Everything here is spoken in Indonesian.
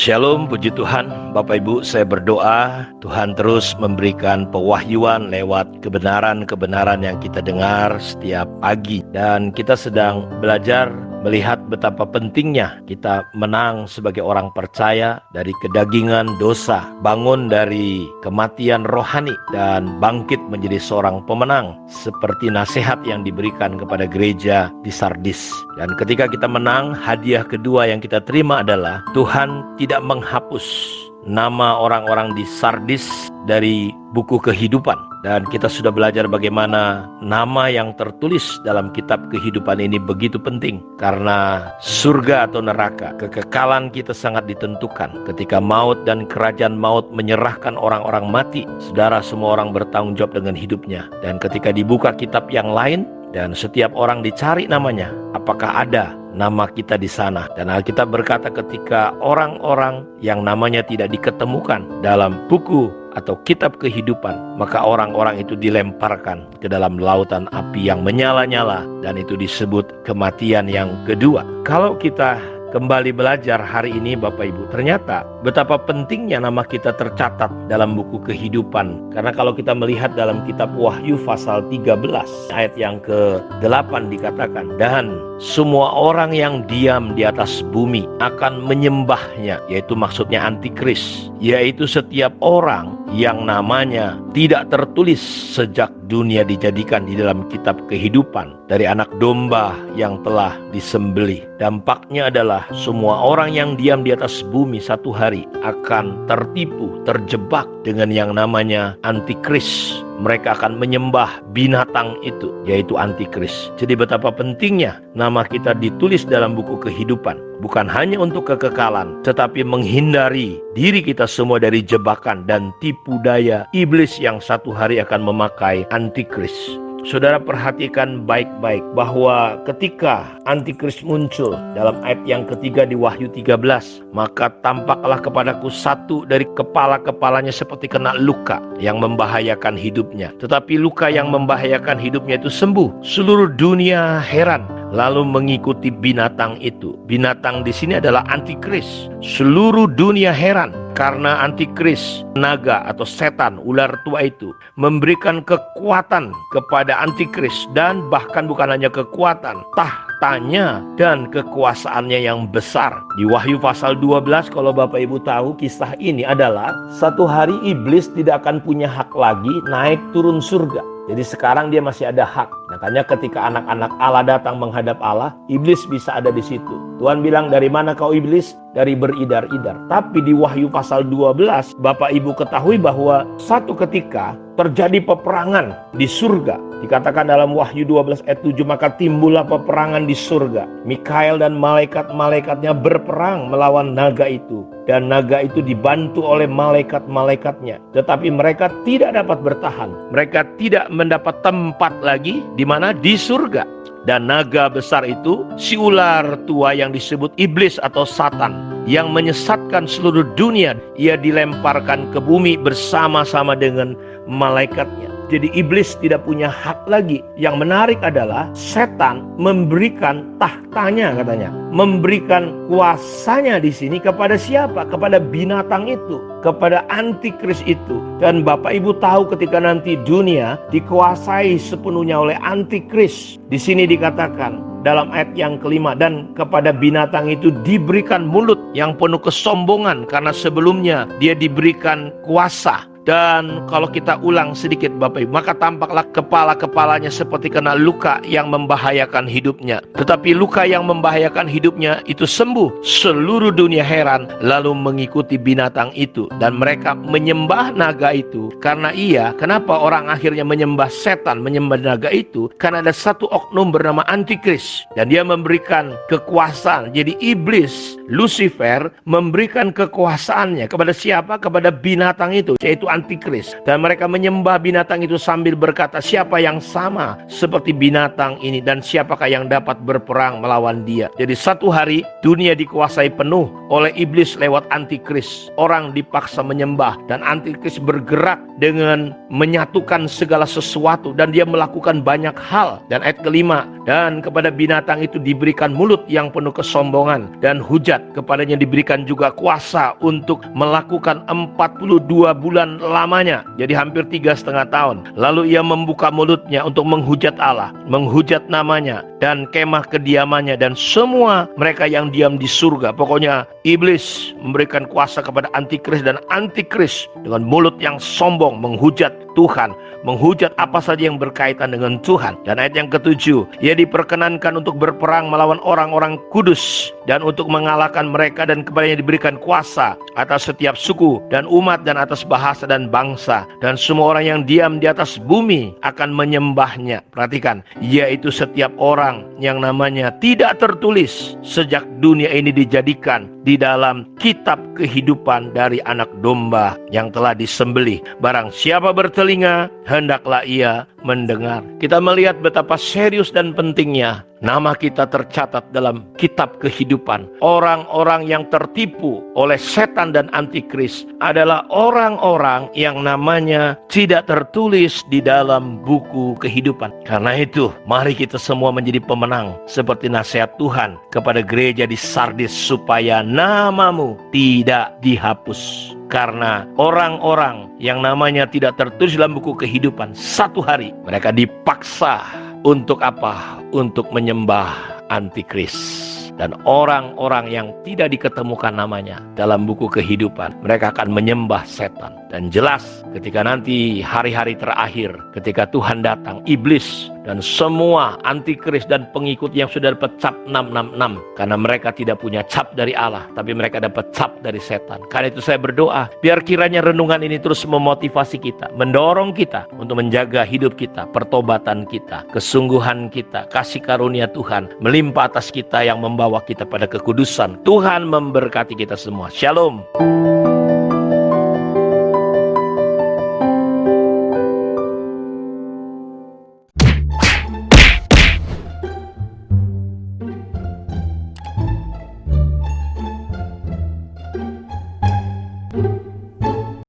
Shalom, puji Tuhan. Bapak Ibu, saya berdoa Tuhan terus memberikan pewahyuan lewat kebenaran-kebenaran yang kita dengar setiap pagi. Dan kita sedang belajar melihat betapa pentingnya kita menang sebagai orang percaya dari kedagingan dosa, bangun dari kematian rohani, dan bangkit menjadi seorang pemenang seperti nasihat yang diberikan kepada gereja di Sardis. Dan ketika kita menang, hadiah kedua yang kita terima adalah Tuhan tidak menghapus nama orang-orang di Sardis dari buku kehidupan. Dan kita sudah belajar bagaimana nama yang tertulis dalam kitab kehidupan ini begitu penting. Karena surga atau neraka, kekekalan kita sangat ditentukan. Ketika maut dan kerajaan maut menyerahkan orang-orang mati, saudara, semua orang bertanggung jawab dengan hidupnya. Dan ketika dibuka kitab yang lain, dan setiap orang dicari namanya, apakah ada nama kita di sana? Dan Alkitab berkata ketika orang-orang yang namanya tidak diketemukan dalam buku atau kitab kehidupan, maka orang-orang itu dilemparkan ke dalam lautan api yang menyala-nyala, dan itu disebut kematian yang kedua. Kalau kita kembali belajar hari ini Bapak Ibu, ternyata betapa pentingnya nama kita tercatat dalam buku kehidupan. Karena kalau kita melihat dalam kitab Wahyu pasal 13 ayat yang ke-8 dikatakan, dan semua orang yang diam di atas bumi akan menyembahnya, yaitu maksudnya antikris, yaitu setiap orang yang namanya tidak tertulis sejak dunia dijadikan di dalam kitab kehidupan dari anak domba yang telah disembelih. Dampaknya adalah semua orang yang diam di atas bumi satu hari akan tertipu, terjebak dengan yang namanya antikris. Mereka akan menyembah binatang itu, yaitu antikris. Jadi betapa pentingnya nama kita ditulis dalam buku kehidupan. Bukan hanya untuk kekekalan, tetapi menghindari diri kita semua dari jebakan dan tipu daya iblis yang satu hari akan memakai antikris. Saudara, perhatikan baik-baik bahwa ketika antikris muncul dalam ayat yang ketiga di Wahyu 13, maka tampaklah kepadaku satu dari kepala-kepalanya seperti kena luka yang membahayakan hidupnya. Tetapi luka yang membahayakan hidupnya itu sembuh. Seluruh dunia heran lalu mengikuti binatang itu. Binatang di sini adalah antikris. Seluruh dunia heran karena antikris, naga atau setan, ular tua itu memberikan kekuatan kepada antikris, dan bahkan bukan hanya kekuatan, tahtanya dan kekuasaannya yang besar. Di Wahyu pasal 12, kalau Bapak Ibu tahu kisah ini adalah satu hari iblis tidak akan punya hak lagi naik turun surga. Jadi sekarang dia masih ada hak. Makanya ketika anak-anak Allah datang menghadap Allah, iblis bisa ada di situ. Tuhan bilang, dari mana kau iblis? Dari beridar-idar. Tapi di Wahyu pasal 12, Bapak Ibu ketahui bahwa satu ketika terjadi peperangan di surga. Dikatakan dalam Wahyu 12 ayat 7, maka timbullah peperangan di surga. Mikael dan malaikat-malaikatnya berperang melawan naga itu. Dan naga itu dibantu oleh malaikat-malaikatnya. Tetapi mereka tidak dapat bertahan. Mereka tidak mendapat tempat lagi di mana? Di surga. Dan naga besar itu, si ular tua yang disebut iblis atau Satan, yang menyesatkan seluruh dunia, ia dilemparkan ke bumi bersama-sama dengan malaikatnya. Jadi iblis tidak punya hak lagi. Yang menarik adalah setan memberikan tahtanya, katanya, memberikan kuasanya di sini kepada siapa? Kepada binatang itu, kepada antikris itu. Dan Bapak Ibu tahu ketika nanti dunia dikuasai sepenuhnya oleh antikris. Di sini dikatakan dalam ayat yang kelima, dan kepada binatang itu diberikan mulut yang penuh kesombongan, karena sebelumnya dia diberikan kuasa. Dan kalau kita ulang sedikit Bapak Ibu, maka tampaklah kepala-kepalanya seperti kena luka yang membahayakan hidupnya. Tetapi luka yang membahayakan hidupnya itu sembuh. Seluruh dunia heran lalu mengikuti binatang itu. Dan mereka menyembah naga itu. Karena kenapa orang akhirnya menyembah setan, menyembah naga itu? Karena ada satu oknum bernama antikris. Dan dia memberikan kekuasaan. Jadi iblis, Lucifer, memberikan kekuasaannya kepada siapa? Kepada binatang itu, yaitu antikris. Dan mereka menyembah binatang itu sambil berkata, siapa yang sama seperti binatang ini dan siapakah yang dapat berperang melawan dia. Jadi satu hari dunia dikuasai penuh oleh iblis lewat antikris. Orang dipaksa menyembah dan antikris bergerak dengan menyatukan segala sesuatu dan dia melakukan banyak hal. Dan ayat kelima, dan kepada binatang itu diberikan mulut yang penuh kesombongan dan hujat, kepadanya diberikan juga kuasa untuk melakukan 42 bulan lamanya, jadi hampir 3,5 tahun. Lalu ia membuka mulutnya untuk menghujat Allah, menghujat namanya dan kemah kediamannya dan semua mereka yang diam di surga. Pokoknya iblis memberikan kuasa kepada antikris, dan antikris dengan mulut yang sombong menghujat Tuhan, menghujat apa saja yang berkaitan dengan Tuhan. Dan ayat yang ketujuh, ia diperkenankan untuk berperang melawan orang-orang kudus dan untuk mengalahkan mereka, dan kepadanya diberikan kuasa atas setiap suku dan umat dan atas bahasa dan bangsa, dan semua orang yang diam di atas bumi akan menyembahnya. Perhatikan, yaitu setiap orang yang namanya tidak tertulis sejak dunia ini dijadikan di dalam kitab kehidupan dari anak domba yang telah disembelih. Barang siapa bertelinga, hendaklah ia mendengar. Kita melihat betapa serius dan pentingnya nama kita tercatat dalam kitab kehidupan. Orang-orang yang tertipu oleh setan dan antikris adalah orang-orang yang namanya tidak tertulis di dalam buku kehidupan. Karena itu, mari kita semua menjadi pemenang seperti nasihat Tuhan kepada gereja di Sardis, supaya namamu tidak dihapus. Karena orang-orang yang namanya tidak tertulis dalam buku kehidupan, satu hari mereka dipaksa untuk apa? Untuk menyembah antikris. Dan orang-orang yang tidak diketemukan namanya dalam buku kehidupan, mereka akan menyembah setan. Dan jelas ketika nanti hari-hari terakhir, ketika Tuhan datang, iblis dan semua antikris dan pengikut yang sudah dapat cap 666, karena mereka tidak punya cap dari Allah, tapi mereka dapat cap dari setan. Karena itu saya berdoa, biar kiranya renungan ini terus memotivasi kita, mendorong kita untuk menjaga hidup kita, pertobatan kita, kesungguhan kita, kasih karunia Tuhan melimpah atas kita yang membawa kita pada kekudusan. Tuhan memberkati kita semua. Shalom.